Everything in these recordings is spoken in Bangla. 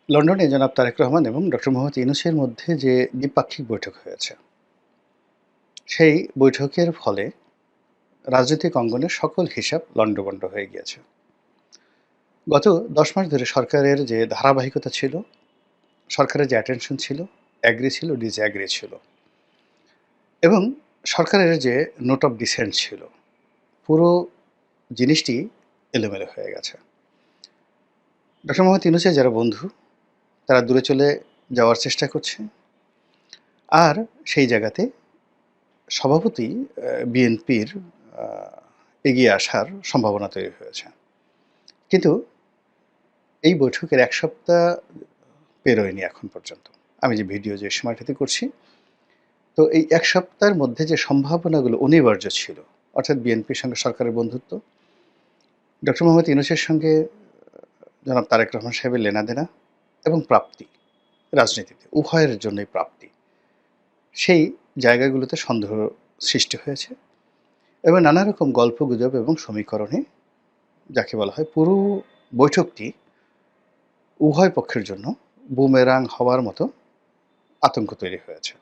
লন্ডনে জনাব তারেক রহমান এবং ডক্টর মোহাম্মদ ইউনূসের মধ্যে যে দ্বিপাক্ষিক বৈঠক হয়েছে, সেই বৈঠকের ফলে রাজনৈতিক অঙ্গনের সকল হিসাব লণ্ডভণ্ড হয়ে গিয়েছে। গত ১০ মাস ধরে সরকারের যে ধারাবাহিকতা ছিল, সরকারের যে অ্যাটেনশন ছিল, অ্যাগ্রি ছিল, ডিসঅ্যাগ্রি ছিল এবং সরকারের যে নোট অফ ডিসেন্ট ছিল, পুরো জিনিসটি এলোমেলো হয়ে গেছে। ডক্টর মোহাম্মদ ইউনূসের যারা বন্ধু, তারা দূরে চলে যাওয়ার চেষ্টা করছে। আর সেই জায়গাতে স্বভাবতই বিএনপির এগিয়ে আসার সম্ভাবনা তৈরি হয়েছে। কিন্তু এই বৈঠকের ১ সপ্তাহ পেরোয়নি এখন পর্যন্ত। আমি যে ভিডিও যে সময়টাতে করছি, তো এই ১ সপ্তাহের মধ্যে যে সম্ভাবনাগুলো অনিবার্য ছিল, অর্থাৎ বিএনপির সঙ্গে সরকারের বন্ধুত্ব, ডক্টর মোহাম্মদ ইউনূসের সঙ্গে জনাব তারেক রহমান সাহেবের লেনাদেনা এবং প্রাপ্তি, রাজনীতিতে উভয়ের জন্যই প্রাপ্তি, সেই জায়গাগুলোতে সন্দেহ সৃষ্টি হয়েছে এবং নানা রকম গল্পগুজব এবং সমীকরণে যাকে বলা হয় পুরো বৈঠকটি উভয় পক্ষের জন্য বুমেরাং হওয়ার মতো আতঙ্ক তৈরি হয়েছে।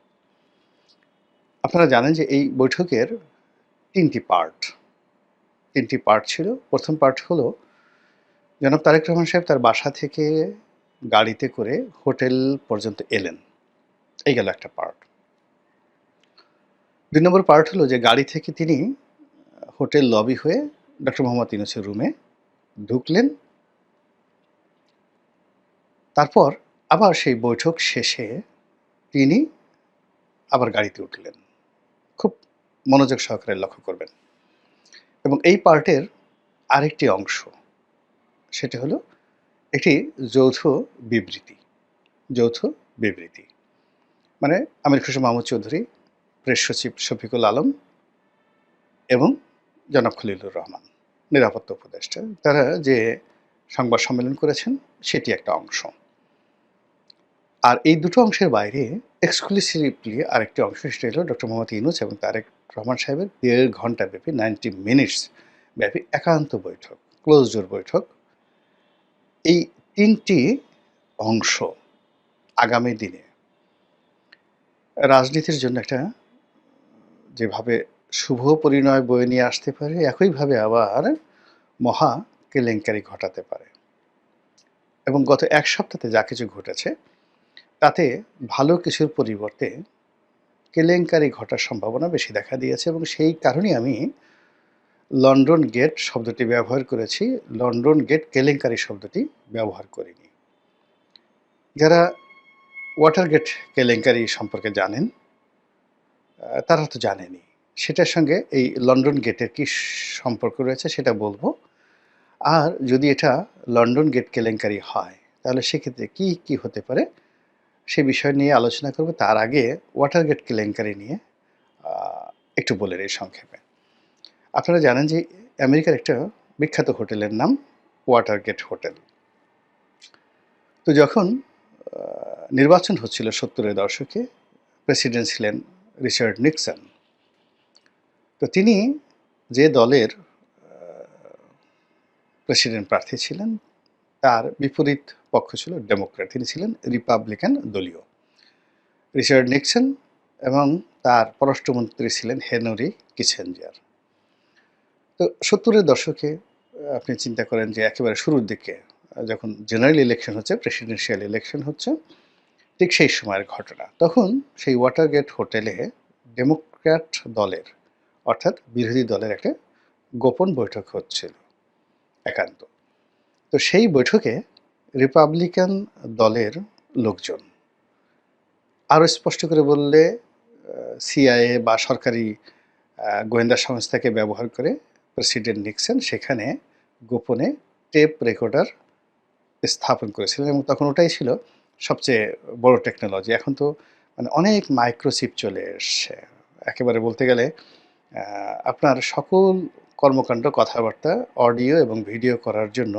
আপনারা জানেন যে এই বৈঠকের ৩টি পার্ট ছিল। প্রথম পার্ট হলো জনাব তারেক রহমান সাহেব তার বাসা থেকে গাড়িতে করে হোটেল পর্যন্ত এলেন। এই গেল একটা পার্ট। ২ নম্বর পার্ট হলো যে গাড়ি থেকে তিনি হোটেল লবি হয়ে ডক্টর মোহাম্মদ ইউনূসের রুমে ঢুকলেন। তারপর আবার সেই বৈঠক শেষে তিনি আবার গাড়িতে উঠলেন। খুব মনোযোগ সহকারে লক্ষ্য করবেন। এবং এই পার্টের আরেকটি অংশ, সেটা হলো একটি যৌথ বিবৃতি। যৌথ বিবৃতি মানে আমির খসরু মাহমুদ চৌধুরী, প্রেস সচিব শফিকুল আলম এবং জনাব খলিলুর রহমান, নিরাপত্তা উপদেষ্টা, তারা যে সংবাদ সম্মেলন করেছেন সেটি একটা অংশ। আর এই দুটো অংশের বাইরে এক্সক্লুসিভলি আরেকটি অংশ, সেটা হলো ডক্টর মোহাম্মদ ইউনূস এবং তারেক রহমান সাহেবের ১.৫ ঘণ্টা ব্যাপী 90 মিনিটস ব্যাপী একান্ত বৈঠক, ক্লোজ ডোর বৈঠক। এই ৩টি অংশ আগামী দিনে রাজনীতির জন্য একটা যেভাবে শুভ পরিণয় বয়ে নিয়ে আসতে পারে, একইভাবে আবার মহা কেলেঙ্কারি ঘটাতে পারে। এবং গত ১ সপ্তাহে যা কিছু ঘটেছে, তাতে ভালো কিছুর পরিবর্তে কেলেঙ্কারি ঘটার সম্ভাবনা বেশি দেখা দিয়েছে এবং সেই কারণেই আমি লন্ডন গেট শব্দটি ব্যবহার করেছি, লন্ডন গেট কেলেঙ্কারি শব্দটি ব্যবহার করিনি। যারা ওয়াটারগেট কেলেঙ্কারি সম্পর্কে জানেন, তারা তো জানেনই। সেটার সঙ্গে এই লন্ডন গেটের কী সম্পর্ক রয়েছে সেটা বলবো। আর যদি এটা লন্ডন গেট কেলেঙ্কারি হয়, তাহলে সেক্ষেত্রে কী হতে পারে সে বিষয় নিয়ে আলোচনা করব। তার আগে ওয়াটারগেট কেলেঙ্কারি নিয়ে একটু বলে নেই সংক্ষেপে। আপনারা জানেন যে আমেরিকার একটা বিখ্যাত হোটেলের নাম ওয়াটারগেট হোটেল। তো যখন নির্বাচন হচ্ছিল ৭০-এর দশকে, প্রেসিডেন্ট ছিলেন রিচার্ড নিক্সন। তো তিনি যে দলের প্রেসিডেন্ট প্রার্থী ছিলেন, তার বিপরীত পক্ষ ছিল ডেমোক্র্যাট, তিনি ছিলেন রিপাবলিকান দলীয়। রিচার্ড নিক্সন এবং তার পররাষ্ট্রমন্ত্রী ছিলেন হেনরি কিসেঞ্জার। তো ৭০-এর দশকে আপনি চিন্তা করেন যে একেবারে শুরুর দিকে যখন জেনারেল ইলেকশন হচ্ছে, প্রেসিডেন্সিয়াল ইলেকশন হচ্ছে, ঠিক সেই সময়ের ঘটনা। তখন সেই ওয়াটারগেট হোটেলে ডেমোক্র্যাট দলের, অর্থাৎ বিরোধী দলের একটা গোপন বৈঠক হচ্ছিল, একান্ত। তো সেই বৈঠকে রিপাবলিকান দলের লোকজন, আরও স্পষ্ট করে বললে সিআইএ বা সরকারি গোয়েন্দা সংস্থাকে ব্যবহার করে প্রেসিডেন্ট নিক্সন সেখানে গোপনে টেপ রেকর্ডার স্থাপন করেছিলেন এবং তখন ওটাই ছিল সবচেয়ে বড় টেকনোলজি। এখন তো মানে অনেক মাইক্রোচিপ চলে এসছে। একেবারে বলতে গেলে আপনার সকল কর্মকাণ্ড, কথাবার্তা, অডিও এবং ভিডিও করার জন্য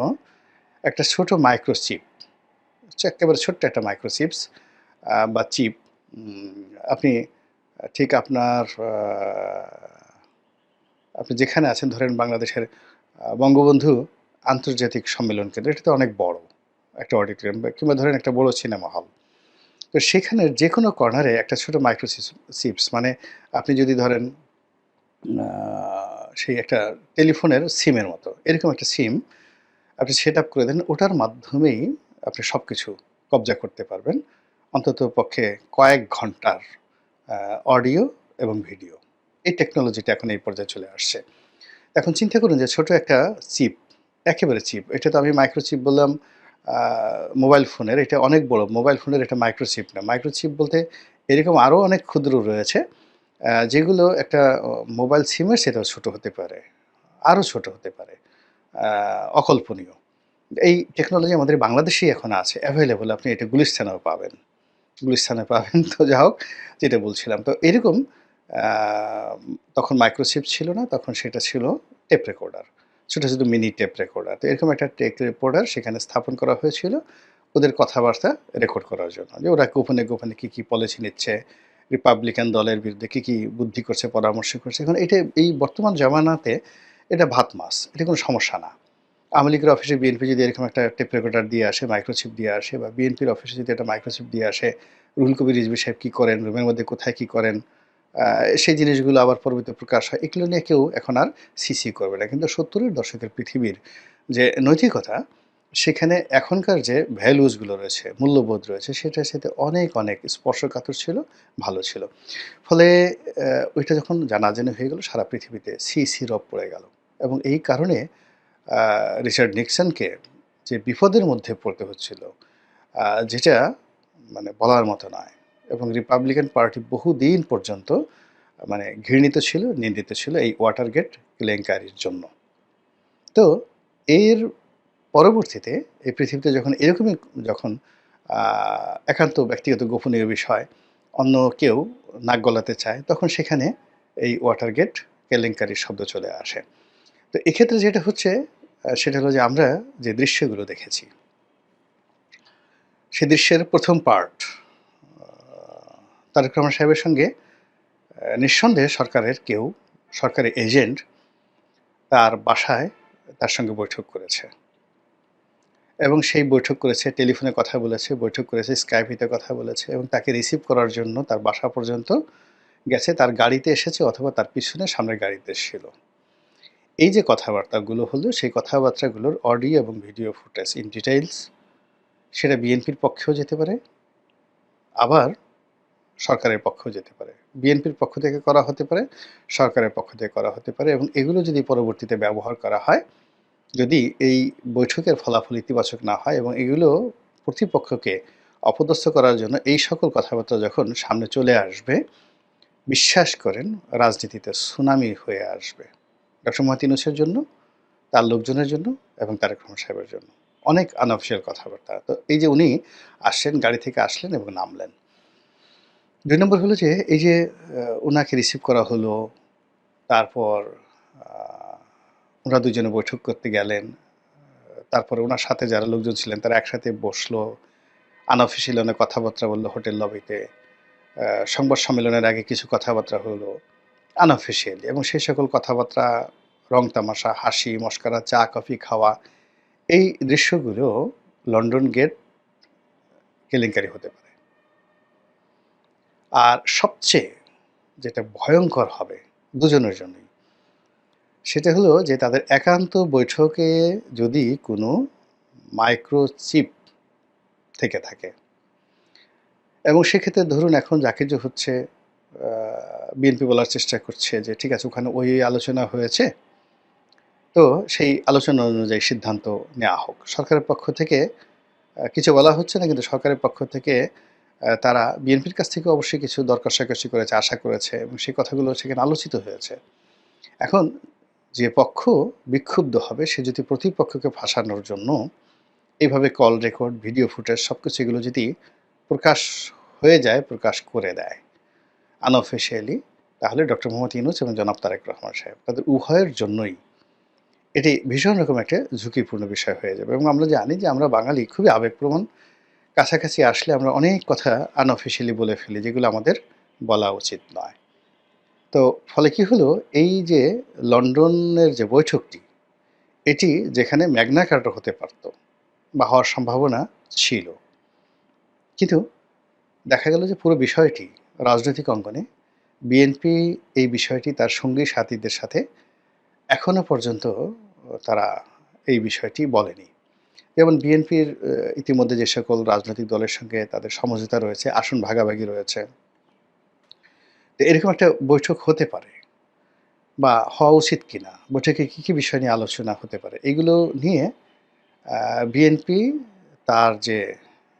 একটা ছোট মাইক্রোচিপ, একেবারে ছোট্ট একটা মাইক্রোচিপস বা চিপ আপনি ঠিক আপনি যেখানে আছেন, ধরেন বাংলাদেশের বঙ্গবন্ধু আন্তর্জাতিক সম্মেলন কেন্দ্র, এটা তো অনেক বড়। একটা অডিটোরিয়াম কিংবা ধরেন একটা বড় সিনেমা হল। তো সেখানের যেকোনো কর্নারে একটা ছোট মাইক্রো চিপস মানে আপনি যদি ধরেন আ সেই একটা টেলিফোনের সিমের মতো এরকম একটা সিম আপনি সেট আপ করে দেন। ওটার মাধ্যমেই আপনি সবকিছু কবজা করতে পারবেন। অন্ততপক্ষে কয়েক ঘন্টার আ অডিও এবং ভিডিও। এই টেকনোলজিটা এখন এই পর্যায়ে চলে আসছে। এখন চিন্তা করুন যে ছোট একটা চিপ, একেবারে চিপ। এটা তো আমি মাইক্রোচিপ বললাম আ মোবাইল ফোনের, এটা অনেক বড়। মোবাইল ফোনের এটা মাইক্রোচিপ না। মাইক্রোচিপ বলতে এরকম আরো অনেক ক্ষুদ্র রয়েছে যেগুলো একটা মোবাইল সিমের সেটাও ছোট হতে পারে। আরো ছোট হতে পারে। আ অকল্পনীয়। এই টেকনোলজি আমাদের বাংলাদেশেই এখন আছে, এভেইলেবল। আপনি এটা গুলিস্তানেও পাবেন। গুলিস্তানে পাবেন। তো যা হোক যেটা বলছিলাম। তো এরকম আ তখন মাইক্রোচিপ ছিল না। তখন সেটা ছিল টেপ রেকর্ডার। ছোট, ছোট মিনি টেপ রেকর্ডার। তো এরকম একটা টেপ রেকর্ডার সেখানে স্থাপন করা হয়েছিল ওদের কথাবার্তা রেকর্ড করার জন্য। যে ওরা গোপনে, গোপনে কি, কি পলিসি নিচ্ছে, রিপাবলিকান দলের বিরুদ্ধে কি, কি বুদ্ধি করছে, পরামর্শ করছে। এখন এটা এই বর্তমান জামানাতে এটা ভাত মাছ। এটা কোনো সমস্যা না। আওয়ামী লীগের অফিসে বিএনপি যদি এরকম একটা টেপ রেকর্ডার দিয়ে আসে, মাইক্রোচিপ দিয়ে আসে বা বিএনপির অফিসে যদি একটা মাইক্রোচিপ দিয়ে আসে, রুহুল কবির রিজভী সাহেব কী করেন, রুমের মধ্যে কোথায় কী করেন, আ সেই জিনিসগুলো আবার পরবর্তীতে প্রকাশ হয়। এগুলো নিয়ে কেউ এখন আর ছি করবে না। কিন্তু ৭০ এর দশকের পৃথিবীর যে নৈতিকতা, সেখানে এখনকার যে ভ্যালুজ গুলো রয়েছে, মূল্যবোধ রয়েছে, সেটার সাথে অনেক, অনেক স্পর্শকাতর ছিল, ভালো ছিল। ফলে ওইটা যখন জানাজানি হয়ে গেল সারা পৃথিবীতে ছি রব পড়ে গেল এবং এই কারণে আ রিচার্ড নিক্সনকে যে বিপদের মধ্যে পড়তে হচ্ছিল, যেটা মানে বলার মতো নয় এবং রিপাবলিকান পার্টি বহুদিন পর্যন্ত মানে ঘৃণিত ছিল, নিন্দিত ছিল এই ওয়াটারগেট কেলেঙ্কারির জন্য। তো এর পরবর্তীতে এই পৃথিবীতে যখন এরকমই যখন আ একান্ত ব্যক্তিগত গোপনীয় বিষয় অন্য কেউ নাক গলাতে চায়, তখন সেখানে এই ওয়াটারগেট কেলেঙ্কারির শব্দ চলে আসে। তো এক্ষেত্রে যেটা হচ্ছে সেটা হলো যে আমরা যে দৃশ্যগুলো দেখেছি, সে দৃশ্যের ১ম পার্ট আ তারেক রহমান সাহেবের সঙ্গে নিঃসন্দেহে সরকারের কেউ, সরকারি এজেন্ট তার বাসায় তার সঙ্গে বৈঠক করেছে এবং সেই বৈঠক করেছে, টেলিফোনে কথা বলেছে, বৈঠক করেছে, স্কাইপিতে কথা বলেছে এবং তাকে রিসিভ করার জন্য তার বাসা পর্যন্ত গেছে। তার গাড়িতে এসেছে অথবা তার পিছনে সামনের গাড়িতে ছিল। এই যে কথাবার্তাগুলো হলো, সেই কথাবার্তাগুলোর অডিও এবং ভিডিও ফুটেজ ইন ডিটেইলস সেটা বিএনপির পক্ষেও যেতে পারে, আবার সরকারের পক্ষেও যেতে পারে। বিএনপির পক্ষ থেকে করা হতে পারে, সরকারের পক্ষ থেকে করা হতে পারে এবং এগুলো যদি পরবর্তীতে ব্যবহার করা হয়, যদি এই বৈঠকের ফলাফল ইতিবাচক না হয় এবং এগুলো প্রতিপক্ষকে অপদস্থ করার জন্য এই সকল কথাবার্তা যখন সামনে চলে আসবে, বিশ্বাস করেন রাজনীতিতে সুনামি হয়ে আসবে। ডক্টর মোহাম্মদ ইউনূসের জন্য, তার লোকজনের জন্য এবং তারেক রহমান সাহেবের জন্য। অনেক আনঅফিসিয়াল কথাবার্তা। তো এই যে উনি আসছেন, গাড়ি থেকে আসলেন এবং নামলেন। ২ নম্বর হলো যে এই যে উনাকে রিসিভ করা হলো, তারপর আ ওরা দুজনে বৈঠক করতে গেলেন। তারপরে উনার সাথে যারা লোকজন ছিলেন তারা একসাথে বসলো। আনঅফিসিয়াল অনেক কথাবার্তা বলল হোটেল লবিতে। সংবাদ সম্মেলনের আগে কিছু কথাবার্তা হলো আনঅফিসিয়ালি এবং সেই সকল কথাবার্তা, রং তামাশা, হাসি, মশকরা, চা, কফি খাওয়া এই দৃশ্যগুলো লন্ডন গেট কেলেঙ্কারি হতে পারে। আর সবচেয়ে যেটা ভয়ংকর হবে দুজনের জন্যই, সেটা হলো যে তাদের একান্ত বৈঠকে যদি কোনো মাইক্রোচিপ থেকে থাকে এবং সেক্ষেত্রে ধরুন এখন যা কিছু হচ্ছে আ বিএনপি বলার চেষ্টা করছে যে ঠিক আছে ওখানে ওই আলোচনা হয়েছে। তো সেই আলোচনা অনুযায়ী সিদ্ধান্ত নেওয়া হোক। সরকারের পক্ষ থেকে কিছু বলা হচ্ছে না কিন্তু সরকারের পক্ষ থেকে তারা বিএনপির কাছ থেকে অবশ্যই কিছু দর কষাকষি করেছে, আশা করেছে এবং সেই কথাগুলো সেখানে আলোচিত হয়েছে। এখন যে পক্ষ বিক্ষুব্ধ হবে সে যদি প্রতিপক্ষকে ফাঁসানোর জন্য এইভাবে কল রেকর্ড, ভিডিও ফুটেজ সবকিছু এগুলো যদি প্রকাশ হয়ে যায়, প্রকাশ করে দেয় আনঅফিসিয়ালি, তাহলে ডক্টর মোহাম্মদ ইউনূস এবং জনাব তারেক রহমান সাহেব তাদের উভয়ের জন্যই এটি ভীষণ রকম একটা ঝুঁকিপূর্ণ বিষয় হয়ে যাবে এবং আমরা জানি যে আমরা বাঙালি খুবই আবেগপ্রবণ। কাছাকাছি আসলে আমরা অনেক কথা আনঅফিসিয়ালি বলে ফেলি যেগুলো আমাদের বলা উচিত নয়। তো ফলে কি হলো, এই যে লন্ডনের যে বৈঠকটি, এটি যেখানে ম্যাগনা কার্টা হতে পারত বা হওয়ার সম্ভাবনা ছিল। কিন্তু দেখা গেল যে পুরো বিষয়টি রাজনৈতিক অঙ্গনে বিএনপি এই বিষয়টি তার সঙ্গী সাথীদের সাথে এখনো পর্যন্ত তারা এই বিষয়টি বলেনি। যেমন বিএনপির ইতিমধ্যে যে সকল রাজনৈতিক দলের সঙ্গে তাদের সমঝোতা রয়েছে, আসন ভাগাভাগি রয়েছে। তো এরকম একটা বৈঠক হতে পারে বা হওয়া উচিত কিনা? বৈঠকে কী বিষয় নিয়ে আলোচনা হতে পারে? এগুলো নিয়ে বিএনপি তার যে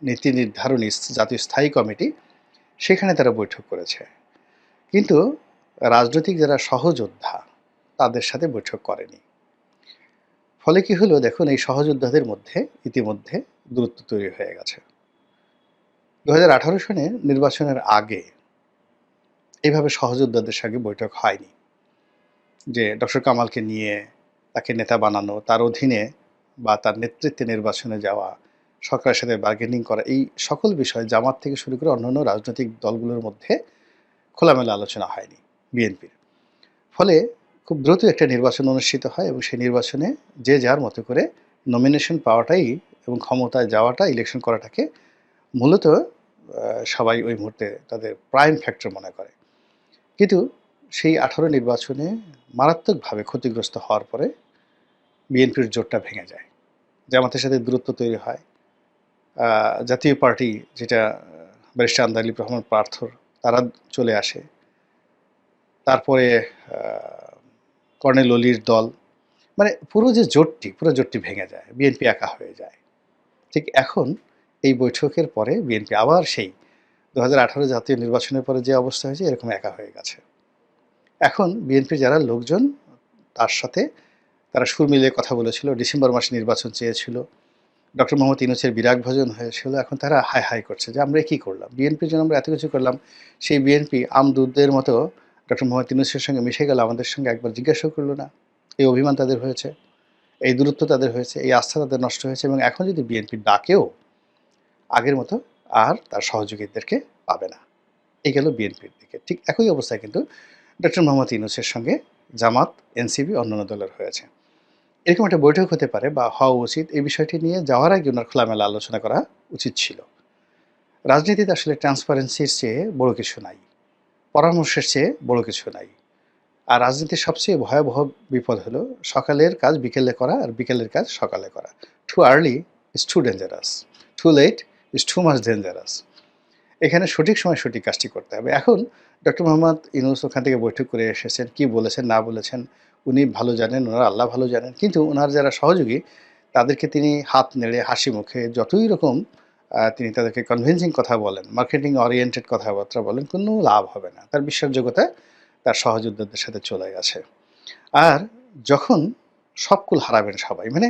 নীতি নির্ধারণী জাতীয় স্থায়ী কমিটি, সেখানে তারা বৈঠক করেছে। কিন্তু রাজনৈতিক যারা সহযোদ্ধা, তাদের সাথে বৈঠক করেনি। ফলে কি হলো দেখুন, এই সহযোদ্ধাদের মধ্যে ইতিমধ্যে দূরত্ব তৈরি হয়ে গেছে। ২০১৮ সনে নির্বাচনের আগে এভাবে সহযোদ্ধাদের সঙ্গে বৈঠক হয়নি। যে ডক্টর কামালকে নিয়ে তাকে নেতা বানানো, তার অধীনে বা তার নেতৃত্বে নির্বাচনে যাওয়া, সরকারের সাথে বার্গেনিং করা, এই সকল বিষয় জামাত থেকে শুরু করে অন্যান্য রাজনৈতিক দলগুলোর মধ্যে খোলামেলা আলোচনা হয়নি বিএনপির। ফলে খুব দ্রুত একটা নির্বাচন অনুষ্ঠিত হয় এবং সেই নির্বাচনে যে যার মতো করে নমিনেশন পাওয়াটাই এবং ক্ষমতায় যাওয়াটা, ইলেকশন করাটাকে মূলত সবাই ওই মুহূর্তে তাদের প্রাইম ফ্যাক্টর মনে করে। কিন্তু সেই ১৮ নির্বাচনে মারাত্মকভাবে ক্ষতিগ্রস্ত হওয়ার পরে বিএনপির জোটটা ভেঙে যায়। জামাতের সাথে দূরত্ব তৈরি হয়। জাতীয় পার্টি, যেটা ব্যারিস্টার আন্দালিব রহমান পার্থর, তারা চলে আসে। তারপরে কর্নেল অলির দল, মানে পুরো জোটটি ভেঙে যায়, বিএনপি একা হয়ে যায়। ঠিক এখন এই বৈঠকের পরে বিএনপি আবার সেই ২০১৮ জাতীয় নির্বাচনের পরে যে অবস্থা হয়েছে, এরকম একা হয়ে গেছে। এখন বিএনপির যারা লোকজন, তার সাথে তারা সুর মিলিয়ে কথা বলেছিল, ডিসেম্বর মাসে নির্বাচন চেয়েছিল, ডক্টর মোহাম্মদ ইউনূসের বিরাগ ভোজন হয়েছিল, এখন তারা হায় হায় করছে যে আমরা কী করলাম, বিএনপির জন্য আমরা এত কিছু করলাম, সেই বিএনপি আমদুদদের মতো ডক্টর মোহাম্মদ ইউনূসের সঙ্গে মিশে গেল, আমাদের সঙ্গে একবার জিজ্ঞাসাও করলো না। এই অভিমান তাদের হয়েছে, এই দূরত্ব তাদের হয়েছে, এই আস্থা তাদের নষ্ট হয়েছে। এবং এখন যদি বিএনপি ডাকেও আগের মতো আর তার সহযোগীদেরকে পাবে না। এই গেল বিএনপির দিকে। ঠিক একই অবস্থায় কিন্তু ডক্টর মোহাম্মদ ইউনূসের সঙ্গে জামাত, এনসিপি, অন্যান্য দলের হয়েছে। এরকম একটা বৈঠক হতে পারে বা হওয়া উচিত। এই বিষয়টি নিয়ে যাওয়ার আগে ওনার খোলামেলা আলোচনা করা উচিত ছিল। রাজনীতিতে আসলে ট্রান্সপারেন্সির চেয়ে বড় কিছু নাই, পরামর্শের চেয়ে বড় কিছু নাই। আর রাজনীতির সবচেয়ে ভয়াবহ বিপদ হলো সকালের কাজ বিকেলে করা আর বিকেলের কাজ সকালে করা। Too early is too dangerous, too late is too much dangerous. এখানে সঠিক সময় সঠিক কাজটি করতে হবে। এখন ডক্টর মোহাম্মদ ইউনূস ওখান থেকে বৈঠক করে এসেছেন, কি বলেছেন না বলেছেন উনি ভালো জানেন, ওনার আল্লাহ ভালো জানেন। কিন্তু ওনার যারা সহযোগী, তাদেরকে তিনি হাত নেড়ে হাসি মুখে যতই রকম তিনি তাদেরকে কনভিন্সিং কথা বলেন, মার্কেটিং ওরিয়েন্টেড কথাবার্তা বলেন, কোনো লাভ হবে না। তার বিশ্বাসযোগ্যতা তার সহযোদ্ধাদের সাথে চলে গেছে। আর যখন সবকুল হারাবেন সবাই, মানে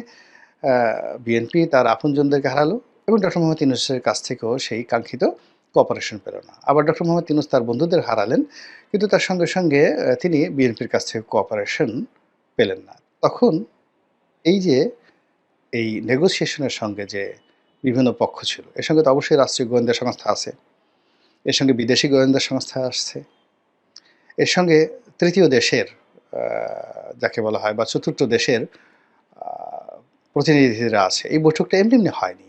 বিএনপি তার আপনজনদেরকে হারালো এবং ডক্টর মোহাম্মদ ইউনূসের কাছ থেকেও সেই কাঙ্ক্ষিত কোঅপারেশন পেল না। আবার ডক্টর মোহাম্মদ ইউনূস তার বন্ধুদের হারালেন, কিন্তু তার সঙ্গে সঙ্গে তিনি বিএনপির কাছ থেকে কোঅপারেশন পেলেন না। তখন এই যে এই নেগোসিয়েশনের সঙ্গে যে বিভিন্ন পক্ষ ছিল, এর সঙ্গে তো অবশ্যই রাষ্ট্রীয় গোয়েন্দা সংস্থা আছে, এর সঙ্গে বিদেশি গোয়েন্দা সংস্থা আসছে, এর সঙ্গে তৃতীয় দেশের যাকে বলা হয় বা চতুর্থ দেশের প্রতিনিধিরা আছে। এই বৈঠকটা এমনি এমনি হয়নি।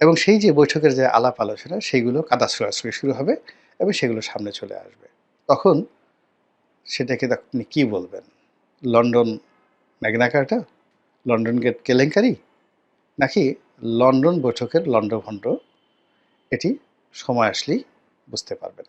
এবং সেই যে বৈঠকের যে আলাপ আলোচনা, সেইগুলো কাদা ছোড়াছুড়ি শুরু হবে এবং সেগুলো সামনে চলে আসবে। তখন সেটাকে আপনি কী বলবেন? London Magna কার্টা? লন্ডন গেট কেলেঙ্কারি? নাকি লন্ডন বৈঠকের লন্ডভন্ড? এটি সময় আসলেই বুঝতে পারবেন।